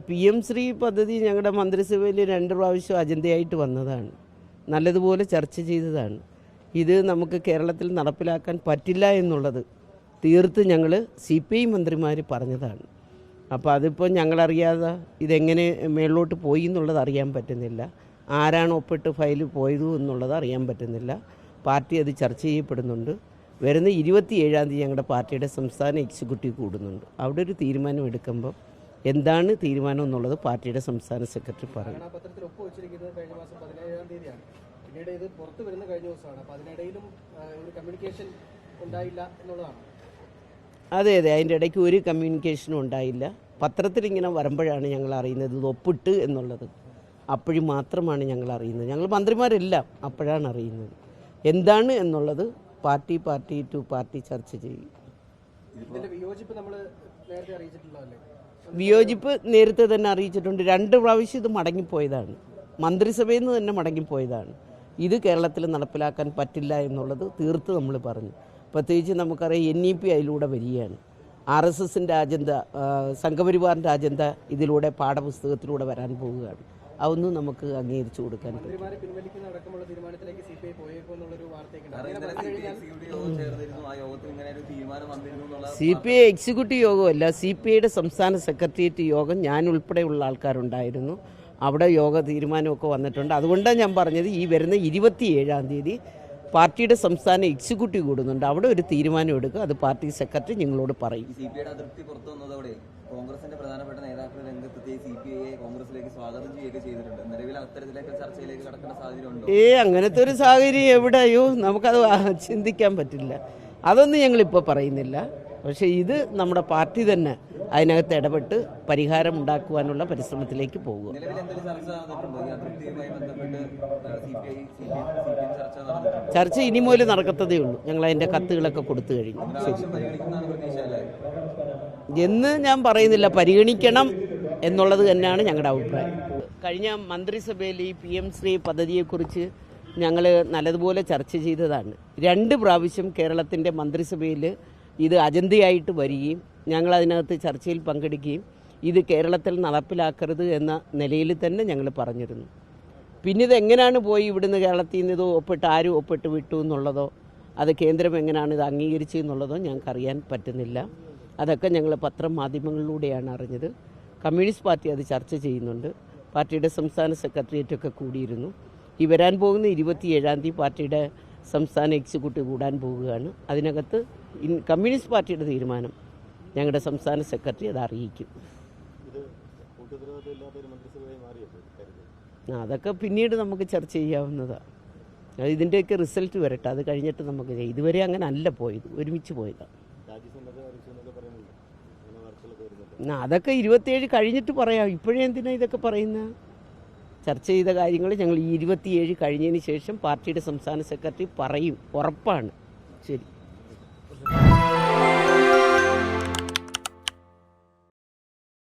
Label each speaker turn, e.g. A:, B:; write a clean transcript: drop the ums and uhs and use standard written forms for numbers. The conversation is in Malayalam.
A: PM ശ്രീ പദ്ധതി ഞങ്ങളുടെ മന്ത്രിസഭയിൽ 2 പ്രാവശ്യം അജണ്ടയായിട്ട് വന്നതാണ്. നല്ലതുപോലെ ചർച്ച ചെയ്തതാണ്. ഇത് നമുക്ക് കേരളത്തിൽ നടപ്പിലാക്കാൻ പറ്റില്ല എന്നുള്ളത് തീർത്ത് ഞങ്ങൾ CPI മന്ത്രിമാർ പറഞ്ഞതാണ്. അപ്പോൾ അതിപ്പോൾ ഞങ്ങളറിയാതെ ഇതെങ്ങനെ മേളിലോട്ട് പോയി എന്നുള്ളത് അറിയാൻ പറ്റുന്നില്ല. ആരാണ് ഒപ്പിട്ട് ഫയൽ പോയതു എന്നുള്ളത് അറിയാൻ പറ്റുന്നില്ല. പാർട്ടി അത് ചർച്ച ചെയ്യപ്പെടുന്നുണ്ട്. വരുന്ന 27-ാം തീയതി ഞങ്ങളുടെ പാർട്ടിയുടെ സംസ്ഥാന എക്സിക്യൂട്ടീവ് കൂടുന്നുണ്ട്. അവിടെ ഒരു തീരുമാനം എടുക്കുമ്പോൾ എന്താണ് തീരുമാനം എന്നുള്ളത് പാർട്ടിയുടെ സംസ്ഥാന സെക്രട്ടറി പറയും. അതെ, അതിൻ്റെ ഇടയ്ക്ക് ഒരു കമ്മ്യൂണിക്കേഷനും ഉണ്ടായില്ല. പത്രത്തിൽ ഇങ്ങനെ വരുമ്പോഴാണ് ഞങ്ങൾ അറിയുന്നത് ഇത് ഒപ്പിട്ട് എന്നുള്ളത്. അപ്പോഴും മാത്രമാണ് ഞങ്ങൾ അറിയുന്നത്. ഞങ്ങൾ മന്ത്രിമാരെല്ലാം അപ്പോഴാണ് അറിയുന്നത്. എന്താണ് എന്നുള്ളത് പാർട്ടി ടു പാർട്ടി ചർച്ച ചെയ്യും. വിയോജിപ്പ് നേരത്തെ തന്നെ അറിയിച്ചിട്ടുണ്ട്. 2 പ്രാവശ്യം ഇത് മടങ്ങിപ്പോയതാണ്. മന്ത്രിസഭയിൽ നിന്ന് തന്നെ മടങ്ങിപ്പോയതാണ്. ഇത് കേരളത്തിൽ നടപ്പിലാക്കാൻ പറ്റില്ല എന്നുള്ളത് തീർത്ത് നമ്മൾ പറഞ്ഞു. പ്രത്യേകിച്ച് നമുക്കറിയാം NEP അതിലൂടെ വരികയാണ്. RSSൻ്റെ അജണ്ട, സംഘപരിവാറിൻ്റെ അജണ്ട ഇതിലൂടെ പാഠപുസ്തകത്തിലൂടെ വരാൻ പോവുകയാണ്. അതൊന്നും നമുക്ക് അംഗീകരിച്ചു കൊടുക്കാൻ പറ്റും. CPI എക്സിക്യൂട്ടീവ് യോഗമല്ല, CPIയുടെ സംസ്ഥാന സെക്രട്ടേറിയറ്റ് യോഗം ഞാൻ ഉൾപ്പെടെയുള്ള ആൾക്കാരുണ്ടായിരുന്നു. അവിടെ യോഗ തീരുമാനമൊക്കെ വന്നിട്ടുണ്ട്. അതുകൊണ്ടാണ് ഞാൻ പറഞ്ഞത് ഈ വരുന്ന 27-ാം തീയതി പാർട്ടിയുടെ സംസ്ഥാന എക്സിക്യൂട്ടീവ് കൂടുന്നുണ്ട്. അവിടെ ഒരു തീരുമാനം എടുക്കുക. അത് പാർട്ടി സെക്രട്ടറി നിങ്ങളോട് പറയും.
B: കോൺഗ്രസിന്റെ പ്രധാനപ്പെട്ട നേതാക്കൾ രംഗത്തെത്തി CPIയെ കോൺഗ്രസിലേക്ക് സ്വാഗതം ചെയ്യുകയൊക്കെ ചെയ്തിട്ടുണ്ട്. നിലവിൽ അത്തരത്തിലേക്ക് ചർച്ചയിലേക്ക് കടക്കുന്ന സാഹചര്യം
A: അങ്ങനത്തെ ഒരു സാഹചര്യം എവിടെയോ നമുക്കത് ചിന്തിക്കാൻ പറ്റില്ല. അതൊന്നും ഞങ്ങളിപ്പോൾ പറയുന്നില്ല. പക്ഷേ ഇത് നമ്മുടെ പാർട്ടി തന്നെ അതിനകത്ത് ഇടപെട്ട് പരിഹാരം ഉണ്ടാക്കുവാനുള്ള പരിശ്രമത്തിലേക്ക് പോകുക. ചർച്ച ഇനി മുതൽ നടക്കത്തതേ ഉള്ളൂ. ഞങ്ങൾ അതിൻ്റെ കത്തുകളൊക്കെ കൊടുത്തു കഴിഞ്ഞു. ശരി എന്ന് ഞാൻ പറയുന്നില്ല, പരിഗണിക്കണം എന്നുള്ളത് തന്നെയാണ് ഞങ്ങളുടെ അഭിപ്രായം. കഴിഞ്ഞ മന്ത്രിസഭയിൽ ഈ PM ശ്രീ പദ്ധതിയെക്കുറിച്ച് ഞങ്ങൾ നല്ലതുപോലെ ചർച്ച ചെയ്തതാണ്. 2 പ്രാവശ്യം കേരളത്തിൻ്റെ മന്ത്രിസഭയിൽ ഇത് അജണ്ടയായിട്ട് വരികയും ഞങ്ങളതിനകത്ത് ചർച്ചയിൽ പങ്കെടുക്കുകയും ഇത് കേരളത്തിൽ നടപ്പിലാക്കരുത് എന്ന നിലയിൽ തന്നെ ഞങ്ങൾ പറഞ്ഞിരുന്നു. പിന്നെ ഇതെങ്ങനെയാണ് പോയി ഇവിടുന്ന് കേരളത്തിൽ നിന്ന് ഇത് ഒപ്പിട്ട് ആരും ഒപ്പിട്ട് വിട്ടു എന്നുള്ളതോ അത് കേന്ദ്രം എങ്ങനെയാണ് ഇത് അംഗീകരിച്ചു എന്നുള്ളതോ ഞങ്ങൾക്കറിയാൻ പറ്റുന്നില്ല. അതൊക്കെ ഞങ്ങൾ മാധ്യമങ്ങളിലൂടെയാണ് അറിഞ്ഞത്. കമ്മ്യൂണിസ്റ്റ് പാർട്ടി അത് ചർച്ച ചെയ്യുന്നുണ്ട്. പാർട്ടിയുടെ സംസ്ഥാന സെക്രട്ടേറിയറ്റൊക്കെ കൂടിയിരുന്നു. ഈ വരാൻ പോകുന്ന 27-ാം തീയതി പാർട്ടിയുടെ സംസ്ഥാന എക്സിക്യൂട്ടീവ് കൂടാൻ പോവുകയാണ്. അതിനകത്ത് കമ്മ്യൂണിസ്റ്റ് പാർട്ടിയുടെ തീരുമാനം ഞങ്ങളുടെ സംസ്ഥാന സെക്രട്ടറി അത് അറിയിക്കും. അതൊക്കെ പിന്നീട് നമുക്ക് ചർച്ച ചെയ്യാവുന്നതാണ്. ഇതിൻ്റെയൊക്കെ റിസൾട്ട് വരട്ടെ, അത് കഴിഞ്ഞിട്ട് നമുക്ക് ഇതുവരെ അങ്ങനെ അല്ല പോയത്, ഒരുമിച്ച് പോയതാണ്. അതൊക്കെ 27 കഴിഞ്ഞിട്ട് പറയാം. ഇപ്പോഴേ എന്തിനാണ് ഇതൊക്കെ പറയുന്നത്? ചർച്ച ചെയ്ത കാര്യങ്ങൾ ഞങ്ങൾ ഈ 27 കഴിഞ്ഞതിന് ശേഷം പാർട്ടിയുടെ സംസ്ഥാന സെക്രട്ടറി പറയും, ഉറപ്പാണ്. ശരി.